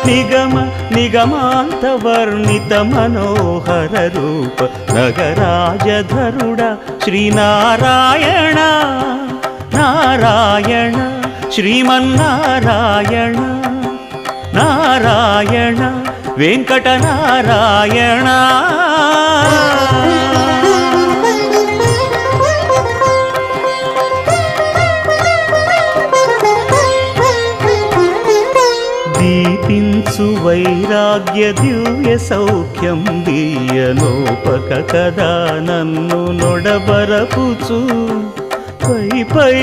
నిగమ నిగమాంత వర్ణిత మనోహర రూప నగరాజధరుడ శ్రీనారాయణ నారాయణ శ్రీమన్నారాయణ నారాయణ వెంకటనారాయణ. దీపించు వైరాగ్య దివ్య సౌఖ్యం దీయనోపక కదా నన్ను నొడబరపుచు పై పై